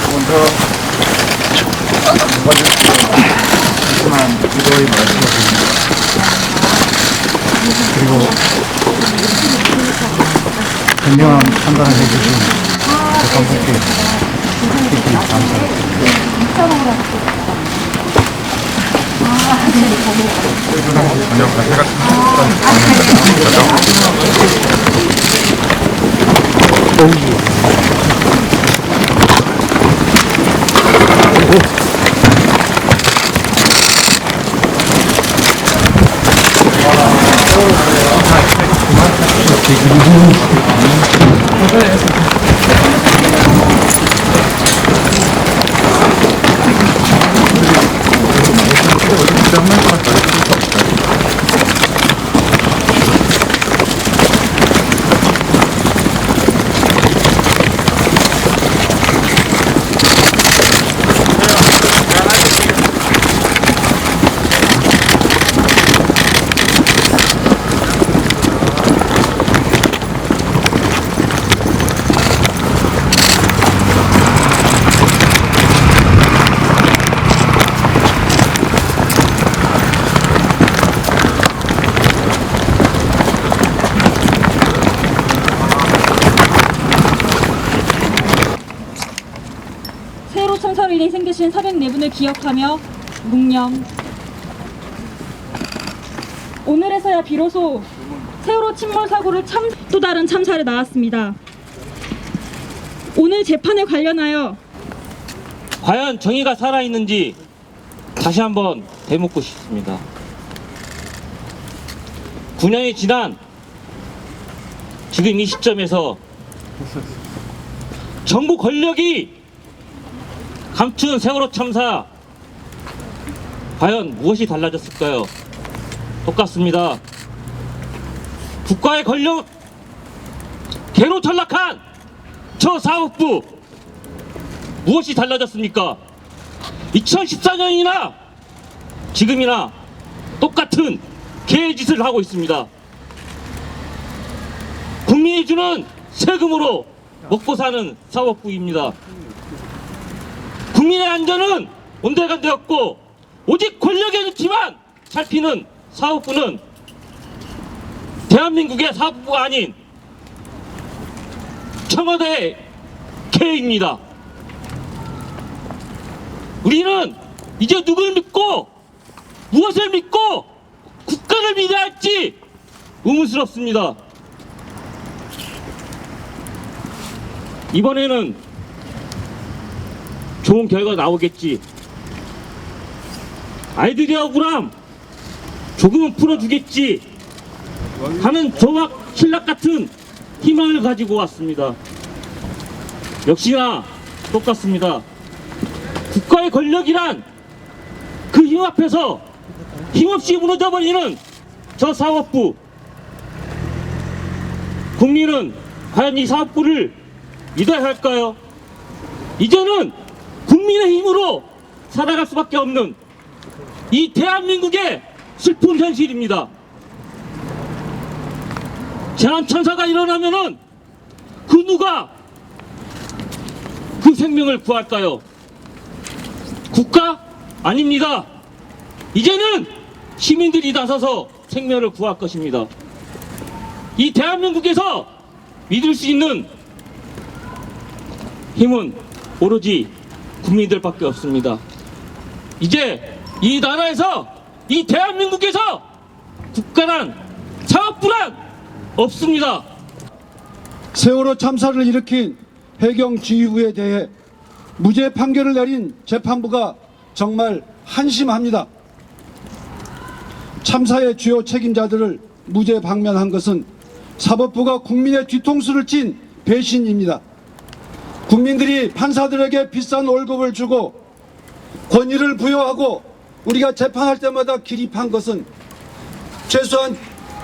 먼저 심한 기도의 말씀을 드립니다. 그리고 현명한 판단을 해주신 재판부께 특히 감사드립니다. 세월호 참사로 인해 생기신 404분을 기억하며 묵념. 오늘에서야 비로소 세월호 침몰 사고를 또 다른 참사를 낳았습니다. 오늘 재판에 관련하여 과연 정의가 살아있는지 다시 한번 되묻고 싶습니다. 9년이 지난 지금 이 시점에서 정부 권력이 감춘 세월호 참사, 과연 무엇이 달라졌을까요? 똑같습니다. 국가의 권력 개로 전락한 저 사법부, 무엇이 달라졌습니까? 2014년이나 지금이나 똑같은 개의 짓을 하고 있습니다. 국민이 주는 세금으로 먹고 사는 사법부입니다. 국민의 안전은 온데간데없고 오직 권력의 눈치만 살피는 사법부는 대한민국의 사법부가 아닌 청와대의 개입니다. 우리는 이제 누굴 믿고 무엇을 믿고 국가를 믿어야 할지 의문스럽습니다. 이번에는 좋은 결과 나오겠지. 아이들이 억울함 조금은 풀어주겠지 하는 조막 신락 같은 희망을 가지고 왔습니다. 역시나 똑같습니다. 국가의 권력이란 그 힘 앞에서 힘없이 무너져버리는 저 사법부. 국민은 과연 이 사법부를 믿어야 할까요? 이제는 국민의 힘으로 살아갈 수밖에 없는 이 대한민국의 슬픈 현실입니다. 재난참사가 일어나면은 그 누가 그 생명을 구할까요? 국가? 아닙니다. 이제는 시민들이 나서서 생명을 구할 것입니다. 이 대한민국에서 믿을 수 있는 힘은 오로지 국민들밖에 없습니다. 이제 이 나라에서, 이 대한민국에서 국가란, 사법부란 없습니다. 세월호 참사를 일으킨 해경 지휘부에 대해 무죄 판결을 내린 재판부가 정말 한심합니다. 참사의 주요 책임자들을 무죄 방면한 것은 사법부가 국민의 뒤통수를 친 배신입니다. 국민들이 판사들에게 비싼 월급을 주고 권위를 부여하고 우리가 재판할 때마다 기립한 것은 최소한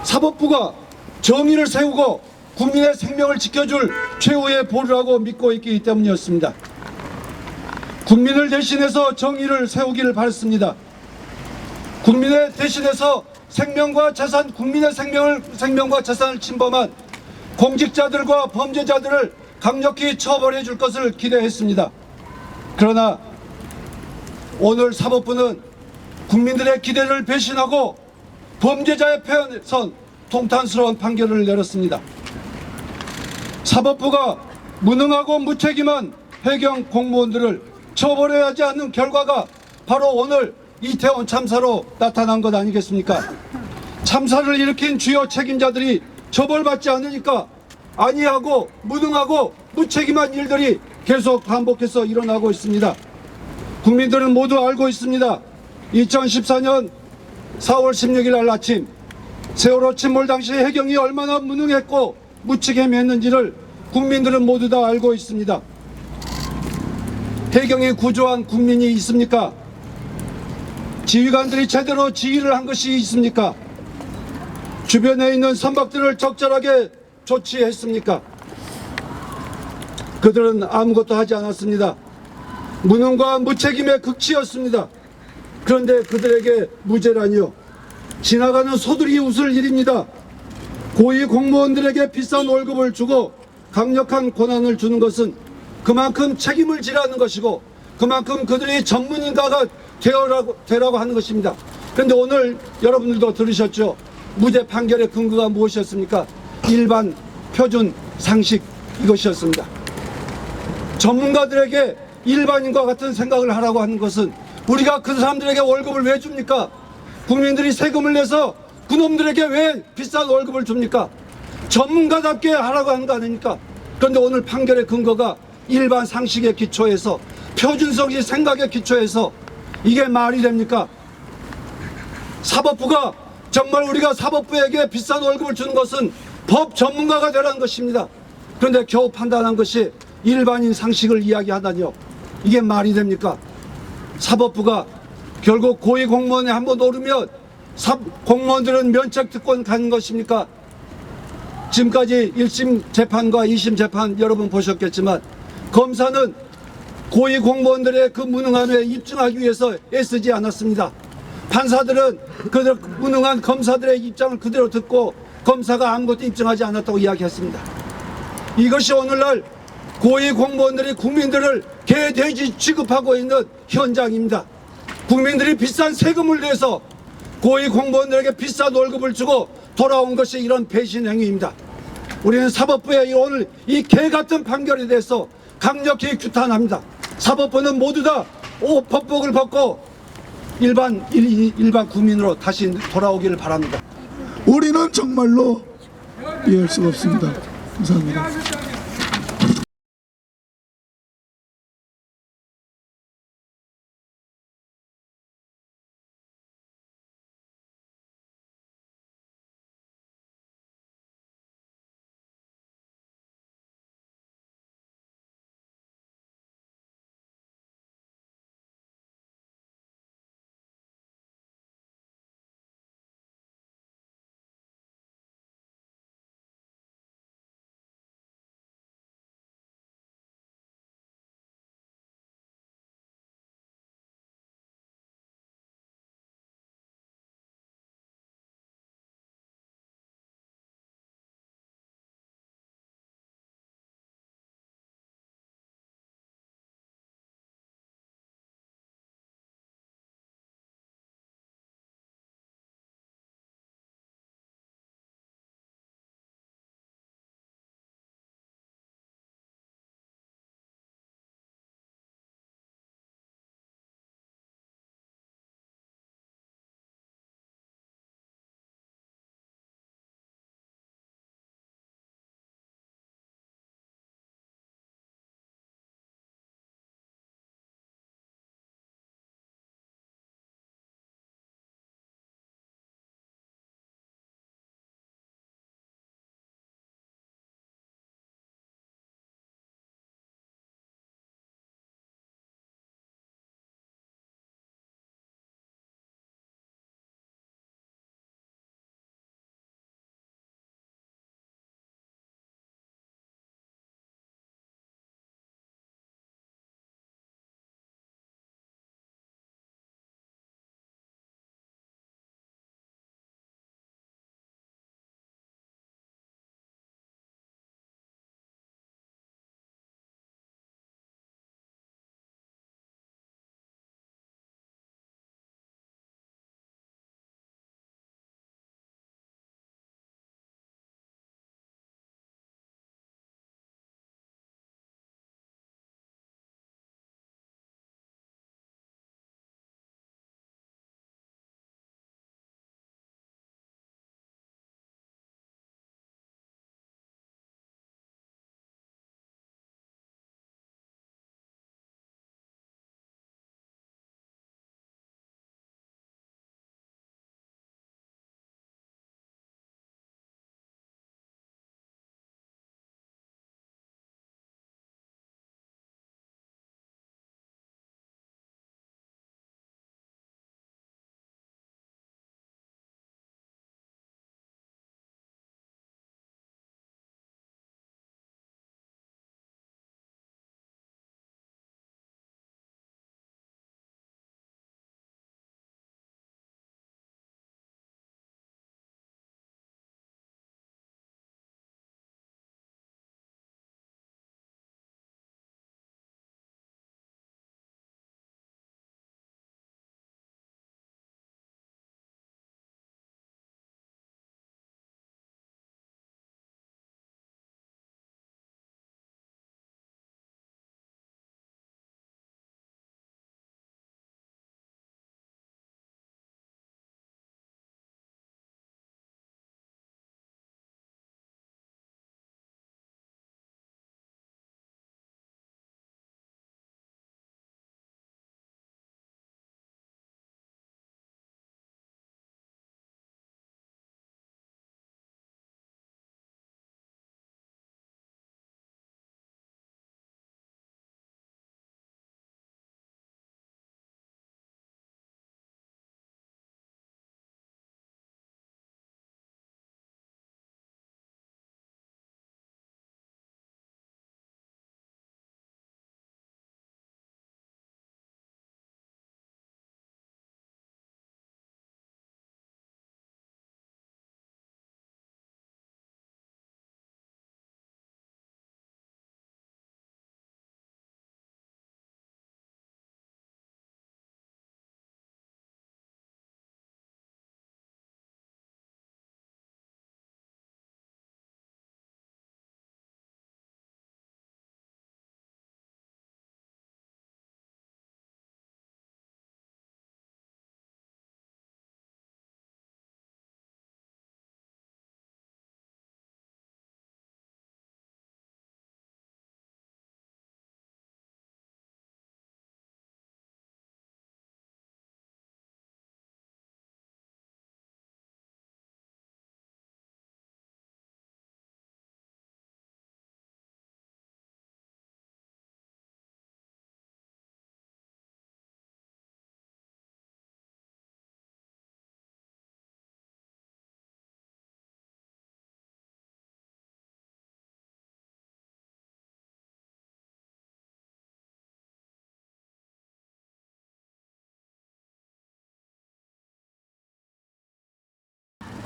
사법부가 정의를 세우고 국민의 생명을 지켜줄 최후의 보루라고 믿고 있기 때문이었습니다. 국민을 대신해서 정의를 세우기를 바랐습니다. 국민을 대신해서 생명과 재산, 국민의 생명과 재산을 침범한 공직자들과 범죄자들을 강력히 처벌해 줄 것을 기대했습니다. 그러나 오늘 사법부는 국민들의 기대를 배신하고 범죄자의 편에 선 통탄스러운 판결을 내렸습니다. 사법부가 무능하고 무책임한 해경 공무원들을 처벌해야 하지 않는 결과가 바로 오늘 이태원 참사로 나타난 것 아니겠습니까? 참사를 일으킨 주요 책임자들이 처벌받지 않으니까 아니하고 무능하고 무책임한 일들이 계속 반복해서 일어나고 있습니다. 국민들은 모두 알고 있습니다. 2014년 4월 16일 날 아침 세월호 침몰 당시 해경이 얼마나 무능했고 무책임했는지를 국민들은 모두 다 알고 있습니다. 해경이 구조한 국민이 있습니까? 지휘관들이 제대로 지휘를 한 것이 있습니까? 주변에 있는 선박들을 적절하게 조치했습니까? 그들은 아무것도 하지 않았습니다. 무능과 무책임의 극치였습니다. 그런데 그들에게 무죄라니요. 지나가는 소들이 웃을 일입니다. 고위 공무원들에게 비싼 월급을 주고 강력한 권한을 주는 것은 그만큼 책임을 지라는 것이고 그만큼 그들이 전문가가 되라고 하는 것입니다. 그런데 오늘 여러분들도 들으셨죠? 무죄 판결의 근거가 무엇이었습니까? 일반 표준 상식 이것이었습니다. 전문가들에게 일반인과 같은 생각을 하라고 하는 것은 우리가 그 사람들에게 월급을 왜 줍니까? 국민들이 세금을 내서 그놈들에게 왜 비싼 월급을 줍니까? 전문가답게 하라고 하는 거 아닙니까? 그런데 오늘 판결의 근거가 일반 상식의 기초에서 표준성의 생각의 기초에서 이게 말이 됩니까? 사법부가 정말 우리가 사법부에게 비싼 월급을 주는 것은 법 전문가가 되라는 것입니다. 그런데 겨우 판단한 것이 일반인 상식을 이야기하다니요. 이게 말이 됩니까? 사법부가 결국 고위 공무원에 한번 오르면 공무원들은 면책 특권 가는 것입니까? 지금까지 1심 재판과 2심 재판 여러분 보셨겠지만 검사는 고위 공무원들의 그 무능함에 입증하기 위해서 애쓰지 않았습니다. 판사들은 그 무능한 검사들의 입장을 그대로 듣고 검사가 아무것도 입증하지 않았다고 이야기했습니다. 이것이 오늘날 고위 공무원들이 국민들을 개돼지 취급하고 있는 현장입니다. 국민들이 비싼 세금을 내서 고위 공무원들에게 비싼 월급을 주고 돌아온 것이 이런 배신 행위입니다. 우리는 사법부의 오늘 이 개같은 판결에 대해서 강력히 규탄합니다. 사법부는 모두 다 법복을 벗고 일반 국민으로 다시 돌아오기를 바랍니다. 우리는 정말로 이해할 수가 없습니다. 감사합니다.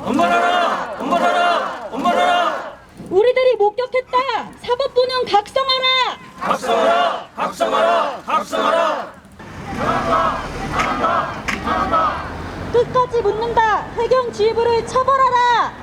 엄벌하라! 엄벌하라! 엄벌하라! 우리들이 목격했다. 사법부는 각성하라. 각성하라! 각성하라! 각성하라! 끝까지 묻는다. 해경 지휘부를 처벌하라.